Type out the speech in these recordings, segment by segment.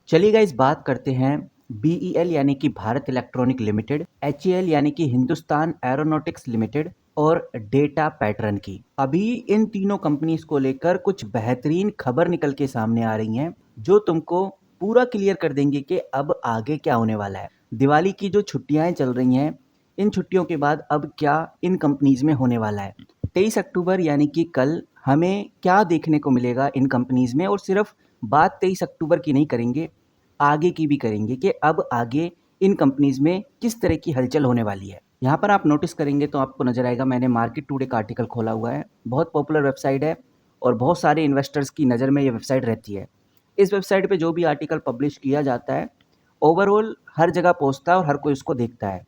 चलिए गाइस बात करते हैं बीईएल यानी कि भारत इलेक्ट्रॉनिक लिमिटेड, एचईएल यानी कि हिंदुस्तान एरोनॉटिक्स लिमिटेड और डेटा पैटर्न की। अभी इन तीनों कंपनीज को लेकर कुछ बेहतरीन खबर निकल के सामने आ रही हैं जो तुमको पूरा क्लियर कर देंगे कि अब आगे क्या होने वाला है। दिवाली की जो छुट्टियां चल रही हैं, इन छुट्टियों के बाद अब क्या इन कंपनीज में होने वाला है। 23 अक्टूबर यानी कि कल हमें क्या देखने को मिलेगा इन कंपनीज में, और सिर्फ बात 23 अक्टूबर की नहीं करेंगे, आगे की भी करेंगे कि अब आगे इन कंपनीज में किस तरह की हलचल होने वाली है। यहाँ पर आप नोटिस करेंगे तो आपको नजर आएगा, मैंने मार्केट टुडे का आर्टिकल खोला हुआ है। बहुत पॉपुलर वेबसाइट है और बहुत सारे इन्वेस्टर्स की नज़र में ये वेबसाइट रहती है। इस वेबसाइट पे जो भी आर्टिकल पब्लिश किया जाता है ओवरऑल हर जगह पहुँचता है और हर कोई उसको देखता है।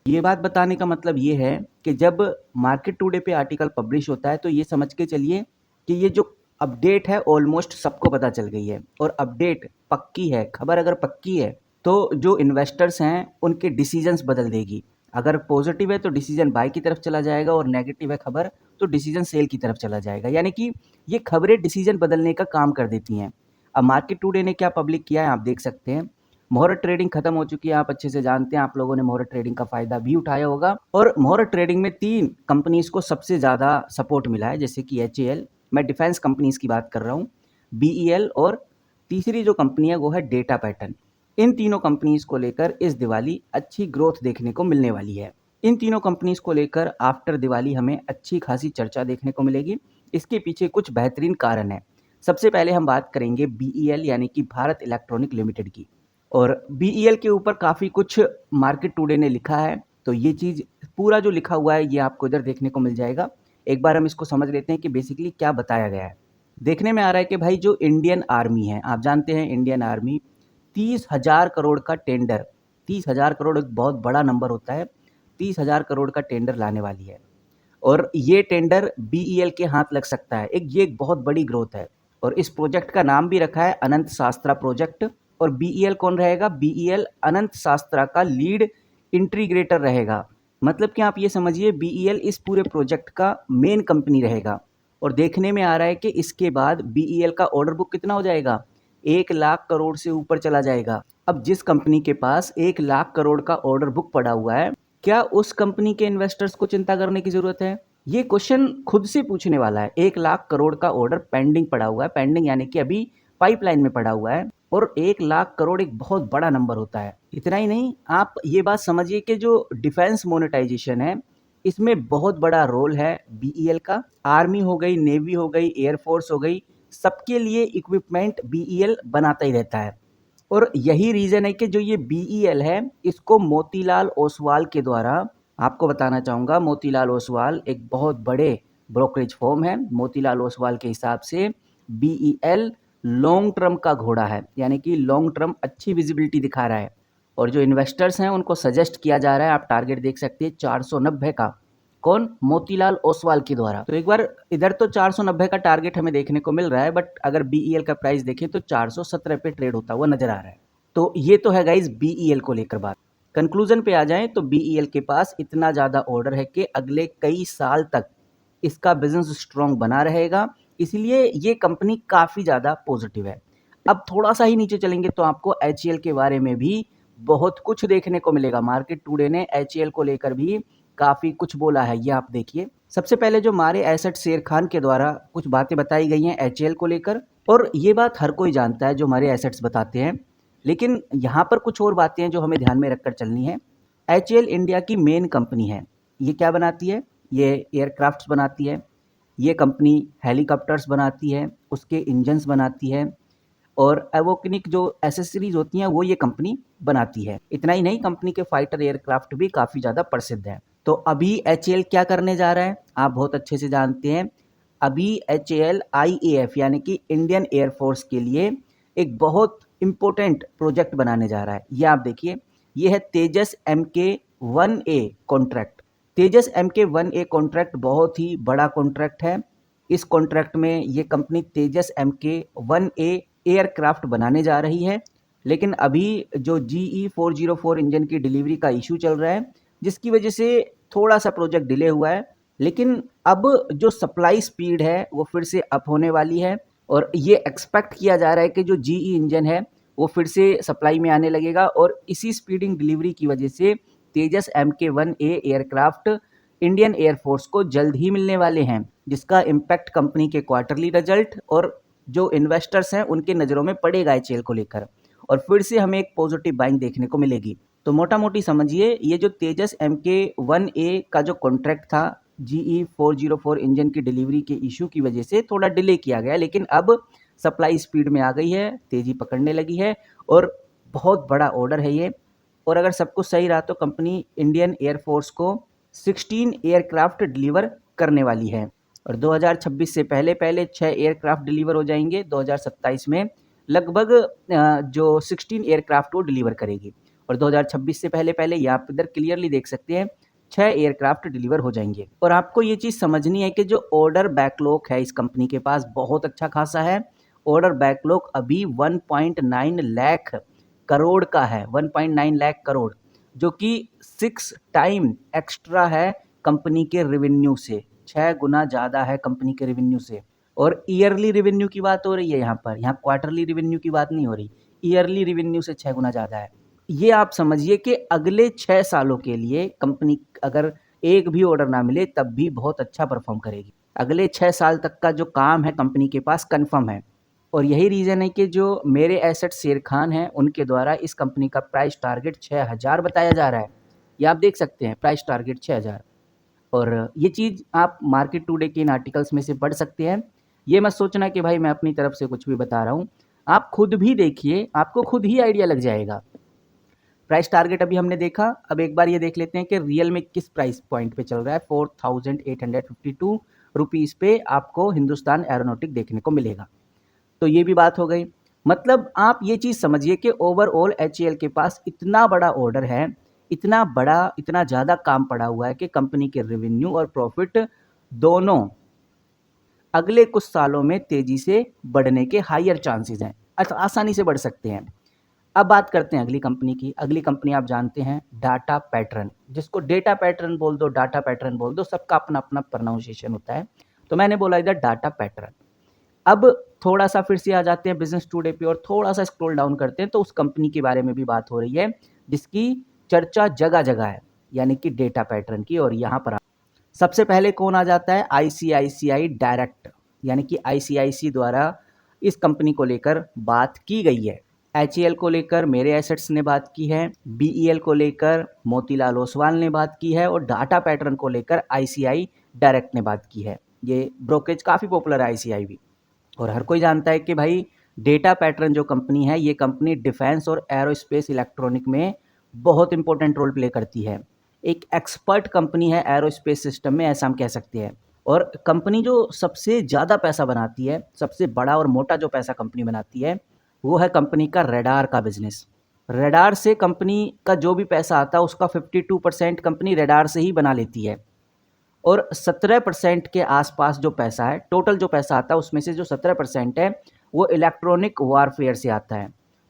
ये बात बताने का मतलब ये है कि जब मार्केट टुडे पे आर्टिकल पब्लिश होता है तो ये समझ के चलिए कि ये जो अपडेट है ऑलमोस्ट सबको पता चल गई है, और अपडेट पक्की है। खबर अगर पक्की है तो जो इन्वेस्टर्स हैं उनके डिसीजंस बदल देगी। अगर पॉजिटिव है तो डिसीजन बाय की तरफ चला जाएगा, और नेगेटिव है खबर तो डिसीजन सेल की तरफ चला जाएगा। यानी कि ये खबरें डिसीजन बदलने का काम कर देती हैं। अब मार्केट टुडे ने क्या पब्लिक किया है आप देख सकते हैं। मोहर ट्रेडिंग खत्म हो चुकी है, आप अच्छे से जानते हैं, आप लोगों ने मोहर ट्रेडिंग का फायदा भी उठाया होगा। और मोहर ट्रेडिंग में 3 कंपनीज को सबसे ज़्यादा सपोर्ट मिला है, जैसे कि एचएएल, मैं डिफेंस कंपनीज की बात कर रहा हूँ, बीईएल, और तीसरी जो कंपनी है वो है डेटा पैटर्न। इन तीनों कंपनीज को लेकर इस दिवाली अच्छी ग्रोथ देखने को मिलने वाली है। इन तीनों कंपनीज को लेकर आफ्टर दिवाली हमें अच्छी खासी चर्चा देखने को मिलेगी। इसके पीछे कुछ बेहतरीन कारण है। सबसे पहले हम बात करेंगे बीईएल यानी कि भारत इलेक्ट्रॉनिक लिमिटेड की। और बीईएल के ऊपर काफ़ी कुछ मार्केट टुडे ने लिखा है, तो ये चीज़ पूरा जो लिखा हुआ है ये आपको इधर देखने को मिल जाएगा। एक बार हम इसको समझ लेते हैं कि बेसिकली क्या बताया गया है। देखने में आ रहा है कि भाई जो इंडियन आर्मी है, आप जानते हैं इंडियन आर्मी 30,000 करोड़ का टेंडर, 30,000 करोड़ एक बहुत बड़ा नंबर होता है, 30,000 करोड़ का टेंडर लाने वाली है। और ये टेंडर बीईएल के हाथ लग सकता है। ये एक बहुत बड़ी ग्रोथ है, और इस प्रोजेक्ट का नाम भी रखा है अनंत शास्त्रा प्रोजेक्ट। और बीईएल कौन रहेगा? बीईएल अनंत शास्त्रा का लीड इंटीग्रेटर रहेगा। मतलब कि आप ये समझिए बीईएल इस पूरे प्रोजेक्ट का मेन कंपनी रहेगा। और देखने में आ रहा है कि इसके बाद बीईएल का ऑर्डर बुक कितना हो जाएगा? 1 लाख करोड़ से ऊपर चला जाएगा। अब जिस कंपनी के पास 1 लाख करोड़ का ऑर्डर बुक पड़ा हुआ है, क्या उस कंपनी के इन्वेस्टर्स को चिंता करने की जरूरत है? ये क्वेश्चन खुद से पूछने वाला है। 1 लाख करोड़ का ऑर्डर पेंडिंग पड़ा हुआ है, पेंडिंग यानी कि अभी पाइपलाइन में पड़ा हुआ है, और 1 लाख करोड़ एक बहुत बड़ा नंबर होता है। इतना ही नहीं, आप ये बात समझिए कि जो डिफेंस मोनेटाइजेशन है इसमें बहुत बड़ा रोल है बीईएल का। आर्मी हो गई, नेवी हो गई, एयरफोर्स हो गई, सबके लिए इक्विपमेंट बीईएल बनाता ही रहता है। और यही रीज़न है कि जो ये बीईएल है इसको मोतीलाल ओसवाल के द्वारा, आपको बताना चाहूँगा, मोतीलाल ओसवाल एक बहुत बड़े ब्रोकरेज फर्म है। मोतीलाल ओसवाल के हिसाब से बीईएल लॉन्ग टर्म का घोड़ा है, यानी कि लॉन्ग टर्म अच्छी विजिबिलिटी दिखा रहा है। और जो इन्वेस्टर्स हैं उनको सजेस्ट किया जा रहा है, आप टारगेट देख सकते हैं 490 का। कौन? मोतीलाल ओसवाल के द्वारा। तो एक बार इधर तो 490 का टारगेट हमें देखने को मिल रहा है, बट अगर बीईएल का प्राइस देखें तो 417 पे ट्रेड होता हुआ नजर आ रहा है। तो ये तो है गाइज बीईएल को लेकर बात। कंक्लूजन पे आ जाएं तो बीईएल के पास इतना ज़्यादा ऑर्डर है कि अगले कई साल तक इसका बिजनेस स्ट्रॉन्ग बना रहेगा, इसलिए ये कंपनी काफ़ी ज़्यादा पॉजिटिव है। अब थोड़ा सा ही नीचे चलेंगे तो आपको एचईएल के बारे में भी बहुत कुछ देखने को मिलेगा। मार्केट टुडे ने एचईएल को लेकर भी काफ़ी कुछ बोला है, ये आप देखिए। सबसे पहले जो मारे एसेट शेर खान के द्वारा कुछ बातें बताई गई हैं एचईएल को लेकर, और ये बात हर कोई जानता है जो हमारे एसेट्स बताते हैं, लेकिन यहाँ पर कुछ और बातें हैं जो हमें ध्यान में रखकर चलनी है। एचएएल इंडिया की मेन कंपनी है। ये क्या बनाती है? ये एयरक्राफ्ट्स बनाती है। ये कंपनी हेलीकॉप्टर्स बनाती है, उसके इंजन्स बनाती है, और एवोक्निक जो एसेसरीज होती हैं वो ये कंपनी बनाती है। इतना ही नहीं, कंपनी के फाइटर एयरक्राफ्ट भी काफ़ी ज़्यादा प्रसिद्ध हैं। तो अभी एचएएल क्या करने जा रहा है आप बहुत अच्छे से जानते हैं। अभी एचएएल आईएएफ यानी कि इंडियन एयरफोर्स के लिए एक बहुत इंपॉर्टेंट प्रोजेक्ट बनाने जा रहा है। ये आप देखिए, ये है तेजस MK-1A कॉन्ट्रैक्ट। तेजस MK-1A कॉन्ट्रैक्ट बहुत ही बड़ा कॉन्ट्रैक्ट है। इस कॉन्ट्रैक्ट में ये कंपनी तेजस MK-1A एयरक्राफ्ट बनाने जा रही है, लेकिन अभी जो GE404 इंजन की डिलीवरी का इशू चल रहा है, जिसकी वजह से थोड़ा सा प्रोजेक्ट डिले हुआ है। लेकिन अब जो सप्लाई स्पीड है वो फिर से अप होने वाली है, और ये एक्सपेक्ट किया जा रहा है कि जो GE इंजन है वो फिर से सप्लाई में आने लगेगा और इसी स्पीडिंग डिलीवरी की वजह से तेजस MK-1A एयरक्राफ्ट इंडियन एयरफोर्स को जल्द ही मिलने वाले हैं, जिसका इम्पैक्ट कंपनी के क्वार्टरली रिजल्ट और जो इन्वेस्टर्स हैं उनके नज़रों में पड़ेगा एचएएल को लेकर, और फिर से हमें एक पॉजिटिव बाइंग देखने को मिलेगी। तो मोटा मोटी समझिए, ये जो तेजस MK-1A का जो कॉन्ट्रैक्ट था GE404 इंजन की डिलीवरी के इशू की वजह से थोड़ा डिले किया गया, लेकिन अब सप्लाई स्पीड में आ गई है, तेज़ी पकड़ने लगी है और बहुत बड़ा ऑर्डर है ये। और अगर सब कुछ सही रहा तो कंपनी इंडियन एयरफोर्स को 16 एयरक्राफ्ट डिलीवर करने वाली है और 2026 से पहले पहले 6 एयरक्राफ्ट डिलीवर हो जाएंगे। 2027 में लगभग जो 16 एयरक्राफ्ट वो डिलीवर करेगी और 2026 से पहले पहले यहाँ पर इधर क्लियरली देख सकते हैं 6 एयरक्राफ्ट डिलीवर हो जाएंगे। और आपको ये चीज़ समझनी है कि जो ऑर्डर बैकलॉग है इस कंपनी के पास बहुत अच्छा खासा है। ऑर्डर बैकलॉग अभी 1.9 लाख करोड़ का है, 1.9 लाख करोड़, जो कि 6 टाइम एक्स्ट्रा है कंपनी के रेवेन्यू से, 6 गुना ज़्यादा है कंपनी के रेवेन्यू से। और ईयरली रेवेन्यू की बात हो रही है यहाँ क्वार्टरली रेवेन्यू की बात नहीं हो रही, ईयरली रेवेन्यू से 6 गुना ज़्यादा है। ये आप समझिए कि अगले 6 सालों के लिए कंपनी अगर एक भी ऑर्डर ना मिले तब भी बहुत अच्छा परफॉर्म करेगी। अगले 6 साल तक का जो काम है कंपनी के पास कन्फर्म है और यही रीज़न है कि जो मेरे एसेट शेर खान हैं उनके द्वारा इस कंपनी का प्राइस टारगेट 6000 बताया जा रहा है। ये आप देख सकते हैं प्राइस टारगेट 6000, और ये चीज़ आप मार्केट टुडे के इन आर्टिकल्स में से पढ़ सकते हैं। ये मत सोचना कि भाई मैं अपनी तरफ से कुछ भी बता रहा हूँ, आप खुद भी देखिए, आपको खुद ही आइडिया लग जाएगा। प्राइस टारगेट अभी हमने देखा, अब एक बार ये देख लेते हैं कि रियल में किस प्राइस पॉइंट पे चल रहा है। 4852 रुपीज़ पे आपको हिंदुस्तान एरोनॉटिक देखने को मिलेगा। तो ये भी बात हो गई। मतलब आप ये चीज़ समझिए कि ओवरऑल एचएएल के पास इतना बड़ा ऑर्डर है, इतना बड़ा, इतना ज़्यादा काम पड़ा हुआ है कि कंपनी के रेवेन्यू और प्रॉफिट दोनों अगले कुछ सालों में तेज़ी से बढ़ने के हायर चांसेस हैं, आसानी से बढ़ सकते हैं। अब बात करते हैं अगली कंपनी की। अगली कंपनी आप जानते हैं डाटा पैटर्न, जिसको डेटा पैटर्न बोल दो, डाटा पैटर्न बोल दो, सबका अपना अपना प्रोनाउंसिएशन होता है। तो मैंने बोला इधर डाटा पैटर्न। अब थोड़ा सा फिर से आ जाते हैं बिजनेस टुडे पे और थोड़ा सा स्क्रॉल डाउन करते हैं तो उस कंपनी के बारे में भी बात हो रही है जिसकी चर्चा जगह जगह है, यानी कि डेटा पैटर्न की। और यहाँ पर सबसे पहले कौन आ जाता है? ICICI डायरेक्ट, यानी कि ICICI द्वारा इस कंपनी को लेकर बात की गई है। HAL को लेकर मेरे एसेट्स ने बात की है, BEL को लेकर मोतीलाल ओसवाल ने बात की है और डाटा पैटर्न को लेकर ICI डायरेक्ट ने बात की है। ये ब्रोकरेज काफ़ी पॉपुलर है ICI भी, और हर कोई जानता है कि भाई डेटा पैटर्न जो कंपनी है ये कंपनी डिफेंस और एरोस्पेस इलेक्ट्रॉनिक में बहुत इंपॉर्टेंट रोल प्ले करती है। एक एक्सपर्ट कंपनी है एरोस्पेस सिस्टम में, ऐसा हम कह सकते हैं। और कंपनी जो सबसे ज़्यादा पैसा बनाती है, सबसे बड़ा और मोटा जो पैसा कंपनी बनाती है वो है कंपनी का रेडार का बिजनेस। रेडार से कंपनी का जो भी पैसा आता है उसका 52% कंपनी रेडार से ही बना लेती है और 17% के आसपास जो पैसा है, टोटल जो पैसा आता है उसमें से जो 17% है वो इलेक्ट्रॉनिक वारफेयर से आता है।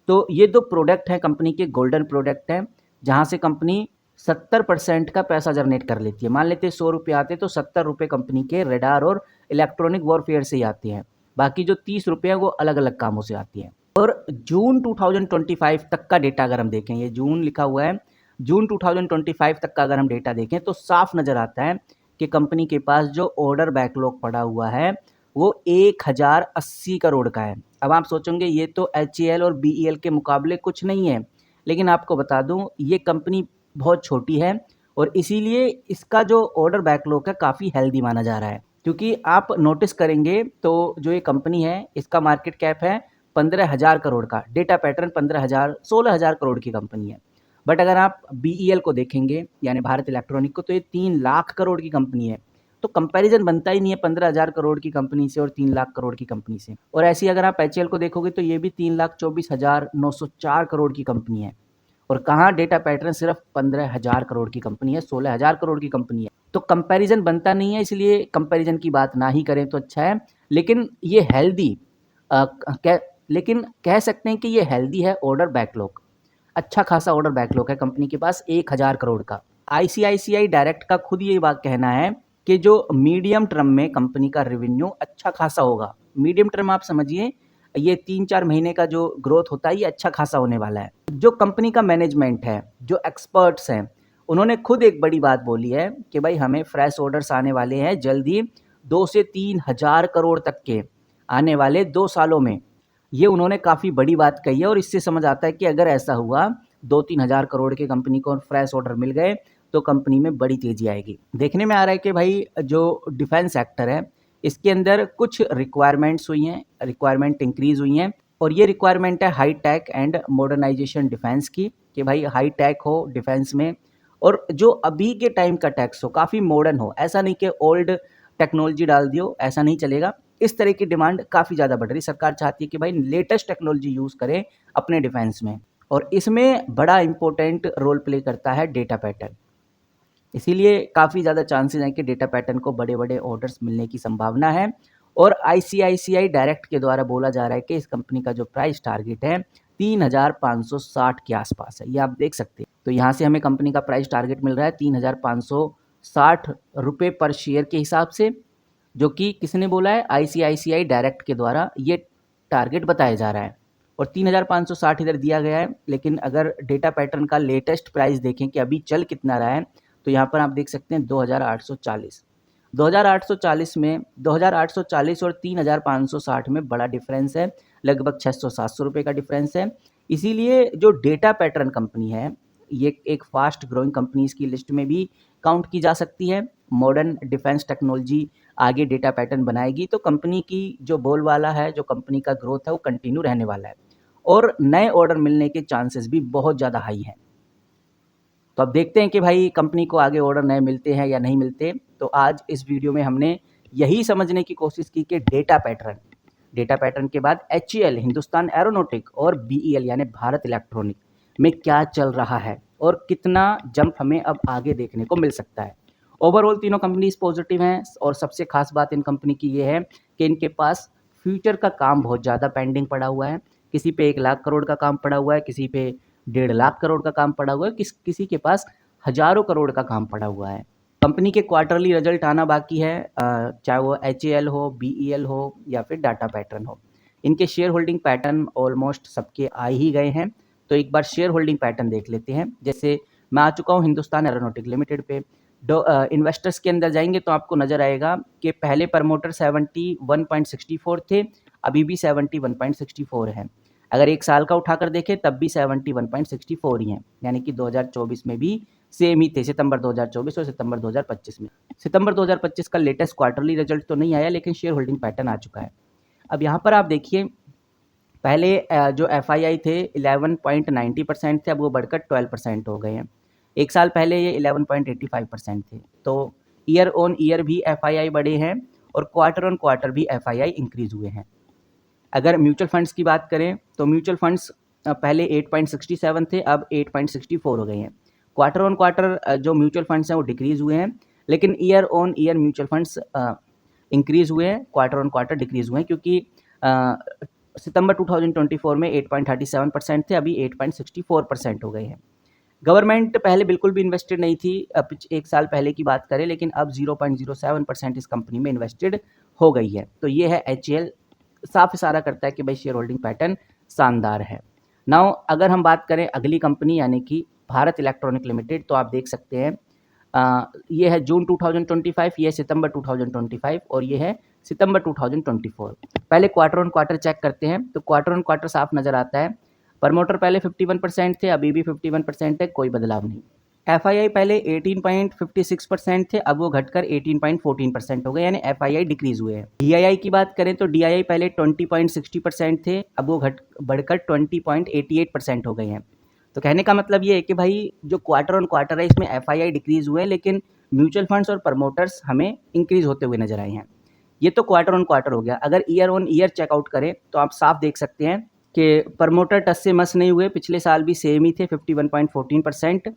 तो ये दो प्रोडक्ट हैं कंपनी के, गोल्डन प्रोडक्ट हैं, जहाँ से कंपनी 70% का पैसा जनरेट कर लेती है। मान लेते हैं 100 रुपये आते तो 70 रुपये कंपनी के रेडार और इलेक्ट्रॉनिक वॉरफेयर से ही आते हैं, बाकी जो 30 रुपये हैं वो अलग अलग कामों से आती हैं। और जून 2025 तक का डेटा अगर हम देखें, ये जून लिखा हुआ है, जून 2025 तक का अगर हम डेटा देखें तो साफ नज़र आता है कि कंपनी के पास जो ऑर्डर बैकलॉग पड़ा हुआ है वो 1080 करोड़ का है। अब आप सोचेंगे ये तो HAL और BEL के मुकाबले कुछ नहीं है, लेकिन आपको बता दूं ये कंपनी बहुत छोटी है और इसीलिए इसका जो ऑर्डर बैकलॉग है काफ़ी हेल्दी माना जा रहा है। क्योंकि आप नोटिस करेंगे तो जो ये कंपनी है इसका मार्केट कैप है 15,000 करोड़ का, डेटा पैटर्न 15,000 16,000 करोड़ की कंपनी है। बट अगर आप BEL को देखेंगे यानी भारत इलेक्ट्रॉनिक को, तो ये 3 लाख करोड़ की कंपनी है। तो कंपैरिजन बनता ही नहीं है 15,000 करोड़ की कंपनी से और 3 लाख करोड़ की कंपनी से। और ऐसी अगर आप HAL को देखोगे तो ये भी 3,24,904 करोड़ की कंपनी है और कहाँ डेटा पैटर्न सिर्फ 15,000 करोड़ की कंपनी है, 16,000 करोड़ की कंपनी है। तो कंपैरिजन बनता नहीं है, इसलिए कंपैरिजन की बात ना ही करें तो अच्छा है। लेकिन ये हेल्दी लेकिन कह सकते हैं कि ये हेल्दी है ऑर्डर बैकलॉग, अच्छा खासा ऑर्डर बैकलॉग है कंपनी के पास 1000 करोड़ का। ICICI डायरेक्ट का खुद ये बात कहना है कि जो मीडियम टर्म में कंपनी का रेवेन्यू अच्छा खासा होगा। मीडियम टर्म आप समझिए ये 3-4 महीने का जो ग्रोथ होता है ये अच्छा खासा होने वाला है। जो कंपनी का मैनेजमेंट है, जो एक्सपर्ट्स हैं, उन्होंने खुद एक बड़ी बात बोली है कि भाई हमें फ्रेश ऑर्डर्स आने वाले हैं जल्दी 2 से 3 हज़ार करोड़ तक के आने वाले 2 सालों में। ये उन्होंने काफ़ी बड़ी बात कही है और इससे समझ आता है कि अगर ऐसा हुआ 2-3 हज़ार करोड़ की कंपनी को फ्रेश ऑर्डर मिल गए तो कंपनी में बड़ी तेज़ी आएगी। देखने में आ रहा है कि भाई जो डिफेंस सेक्टर है इसके अंदर कुछ रिक्वायरमेंट्स हुई हैं, रिक्वायरमेंट इंक्रीज़ हुई हैं और ये रिक्वायरमेंट है high tech and modernisation defence की कि भाई हाई टेक हो डिफेंस में और जो अभी के टाइम का टैक्स हो काफ़ी मॉडर्न हो। ऐसा नहीं कि ओल्ड टेक्नोलॉजी डाल दियो, ऐसा नहीं चलेगा। इस तरह की डिमांड काफ़ी ज़्यादा बढ़ रही है। सरकार चाहती है कि भाई लेटेस्ट टेक्नोलॉजी यूज़ करें अपने डिफेंस में और इसमें बड़ा इंपॉर्टेंट रोल प्ले करता है डेटा पैटर्न। इसीलिए काफ़ी ज़्यादा चांसेस हैं कि डेटा पैटर्न को बड़े-बड़े ऑर्डर्स मिलने की संभावना है और आईसीआईसीआई डायरेक्ट के द्वारा बोला जा रहा है कि इस कंपनी का जो प्राइस टारगेट है 3,560 के आसपास है। ये आप देख सकते हैं। तो यहाँ से हमें कंपनी का प्राइस टारगेट मिल रहा है 3,560 रुपये पर शेयर के हिसाब से, जो कि किसने बोला है? आईसीआईसीआई डायरेक्ट के द्वारा ये टारगेट बताया जा रहा है और 3,560 इधर दिया गया है। लेकिन अगर डेटा पैटर्न का लेटेस्ट प्राइस देखें कि अभी चल कितना रहा है, तो यहाँ पर आप देख सकते हैं 2,840। 2,840 में 2,840 और 3,560 में बड़ा डिफरेंस है, लगभग 600-700 रुपये का डिफरेंस है। इसीलिए जो डेटा पैटर्न कंपनी है, ये एक फास्ट ग्रोइंग कंपनीज़ की लिस्ट में भी काउंट की जा सकती है। मॉडर्न डिफेंस टेक्नोलॉजी आगे डेटा पैटर्न बनाएगी तो कंपनी की जो बोलबाला है, जो कंपनी का ग्रोथ है वो कंटिन्यू रहने वाला है और नए ऑर्डर मिलने के चांसेस भी बहुत ज़्यादा हाई हैं। तो अब देखते हैं कि भाई कंपनी को आगे ऑर्डर नए मिलते हैं या नहीं मिलते। तो आज इस वीडियो में हमने यही समझने की कोशिश की कि डेटा पैटर्न के बाद एचईएल हिंदुस्तान एरोनॉटिक और बीईएल यानी भारत इलेक्ट्रॉनिक में क्या चल रहा है और कितना जंप हमें अब आगे देखने को मिल सकता है। ओवरऑल तीनों कंपनीज पॉजिटिव हैं और सबसे खास बात इन कंपनी की ये है कि इनके पास फ्यूचर का काम बहुत ज़्यादा पेंडिंग पड़ा हुआ है। किसी पे 1,00,000 करोड़ का काम पड़ा हुआ है, किसी पे 1,50,000 करोड़ का काम पड़ा हुआ है, किसी के पास हज़ारों करोड़ का काम पड़ा हुआ है। कंपनी के क्वार्टरली रिजल्ट आना बाकी है, चाहे वो एचएएल हो, बीईएल हो या फिर डाटा पैटर्न हो। इनके शेयर होल्डिंग पैटर्न ऑलमोस्ट सबके आ ही गए हैं। तो एक बार शेयर होल्डिंग पैटर्न देख लेते हैं। जैसे मैं आ चुका हूँ हिंदुस्तान एरोनॉटिक लिमिटेड पे। इन्वेस्टर्स के अंदर जाएंगे तो आपको नज़र आएगा कि पहले प्रमोटर 71.64 थे, अभी भी 71.64 हैं। अगर एक साल का उठाकर देखें तब भी 71.64 ही हैं, यानी कि 2024 में भी सेम ही थे, सितंबर 2024 और सितंबर 2025 में। सितंबर 2025 का लेटेस्ट क्वार्टरली रिजल्ट तो नहीं आया लेकिन शेयर होल्डिंग पैटर्न आ चुका है। अब यहाँ पर आप देखिए, पहले जो एफआईआई थे 11.90% थे, अब वो बढ़कर 12% हो गए हैं। एक साल पहले ये 11.85% थे। तो ईयर ऑन ईयर भी एफआईआई बढ़े हैं और क्वार्टर ऑन क्वार्टर भी एफआईआई इंक्रीज हुए हैं। अगर म्यूचुअल फंड्स की बात करें तो म्यूचुअल फंड्स पहले 8.67 थे, अब 8.64 हो गए हैं। क्वार्टर ऑन क्वार्टर जो म्यूचुअल फंड्स हैं वो डिक्रीज़ हुए हैं, लेकिन year on year mutual funds increase हुए हैं, क्वार्टर ऑन क्वार्टर डिक्रीज़ हुए हैं, क्योंकि सितंबर 2024 में 8.37% थे, अभी 8.64% हो गए हैं। गवर्नमेंट पहले बिल्कुल भी इन्वेस्टेड नहीं थी, अब एक साल पहले की बात करें, लेकिन अब 0.07% इस कंपनी में इन्वेस्टेड हो गई है। तो ये है एचएएल, साफ इशारा करता है कि भाई शेयर होल्डिंग पैटर्न शानदार है। नाउ अगर हम बात करें अगली कंपनी यानी कि भारत इलेक्ट्रॉनिक लिमिटेड, तो आप देख सकते हैं ये है जून 2025, ये है सितंबर 2025 और ये है सितंबर 2024। पहले क्वार्टर ऑन क्वार्टर चेक करते हैं तो क्वार्टर ऑन क्वार्टर साफ नज़र आता है। प्रमोटर पहले 51% थे, अभी भी 51% है, कोई बदलाव नहीं। एफआईआई पहले 18.56% थे, अब वो घटकर 18.14% हो गए, यानी एफआईआई डिक्रीज हुए हैं। डीआईआई की बात करें तो डीआईआई पहले 20.60% थे, अब वो बढ़कर 20.88% हो गए हैं। तो कहने का मतलब ये है कि भाई जो क्वार्टर ऑन क्वार्टर है इसमें एफआईआई डिक्रीज हुए हैं, लेकिन म्यूचुअल फंड्स और प्रमोटर्स हमें इंक्रीज होते हुए नजर आए हैं। ये तो क्वार्टर ऑन क्वार्टर हो गया। अगर ईयर ऑन ईयर चेकआउट करें तो आप साफ देख सकते हैं कि प्रमोटर टस से मस नहीं हुए, पिछले साल भी सेम ही थे 51.14%।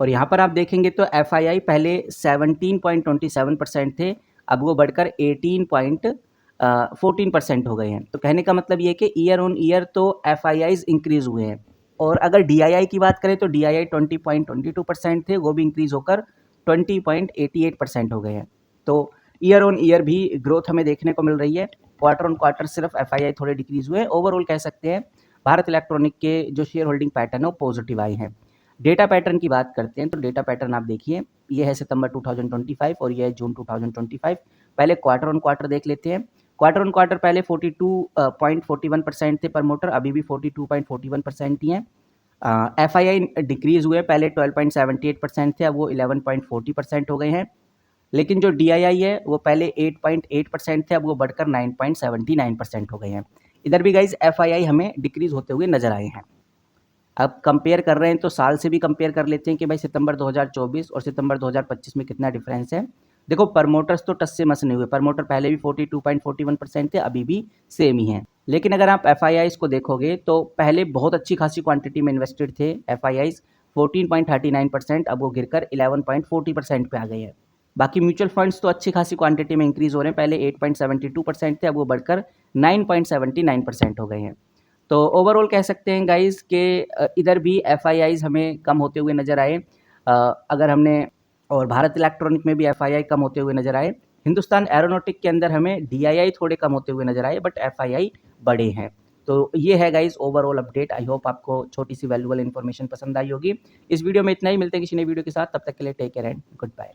और यहाँ पर आप देखेंगे तो एफआईआई पहले 17.27% थे, अब वो बढ़कर 18.14% हो गए हैं। तो कहने का मतलब ये है कि ईयर ऑन ईयर तो एफआईआईज इंक्रीज हुए हैं। और अगर डीआईआई की बात करें तो डीआईआई 20.22% थे, वो भी इंक्रीज होकर 20.88% हो गए हैं। तो ईयर ऑन ईयर भी ग्रोथ हमें देखने को मिल रही है। क्वार्टर ऑन क्वार्टर सिर्फ एफआईआई थोड़े डिक्रीज हुए। ओवरऑल कह सकते हैं भारत इलेक्ट्रॉनिक के जो शेयर होल्डिंग पैटर्न है वो पॉजिटिव आए हैं। डेटा पैटर्न की बात करते हैं तो डेटा पैटर्न आप देखिए, ये है सितंबर 2025 और ये है जून 2025। पहले क्वार्टर ऑन क्वार्टर देख लेते हैं। क्वार्टर ऑन क्वार्टर पहले 42.41% थे प्रमोटर, अभी भी 42.41% ही हैं। एफआईआई डिक्रीज हुए, पहले 12.78% थे, अब वो 11.40% हो गए हैं। लेकिन जो डीआईआई है वो पहले 8.8% थे, अब वो बढ़कर 9.79% हो गए हैं। इधर भी गाइज एफआईआई हमें डिक्रीज होते हुए नजर आए हैं। अब कंपेयर कर रहे हैं तो साल से भी कंपेयर कर लेते हैं कि भाई सितंबर 2024 और सितंबर 2025 में कितना डिफरेंस है। देखो प्रमोटर्स तो टस से मस नहीं हुए, प्रमोटर पहले भी 42.41% थे, अभी भी सेम ही हैं। लेकिन अगर आप एफ को देखोगे तो पहले बहुत अच्छी खासी क्वांटिटी में इन्वेस्टेड थे एफ 14.39%, अब वो गिरकर 11.40% पे आ गए हैं। बाकी म्यूचुअल फंड्स तो अच्छी खासी क्वांटिटी में इंक्रीज हो रहे हैं, पहले 8.72% थे, अब वो बढ़कर 9.79% हो गए हैं। तो ओवरऑल कह सकते हैं गाइज कि इधर भी एफ हमें कम होते हुए नज़र आए। अगर हमने और भारत इलेक्ट्रॉनिक में भी एफ कम होते हुए नज़र आए। हिंदुस्तान एरोनॉटिक के अंदर हमें डी थोड़े कम होते हुए नज़र आए, बट एफ बड़े हैं। तो ये है guys overall update. I hope आपको छोटी सी वैल्यूबल इन्फॉर्मेशन पसंद आई होगी। इस वीडियो में इतना ही, मिलते हैं किसी नई वीडियो के साथ, तब तक के लिए take care and good bye.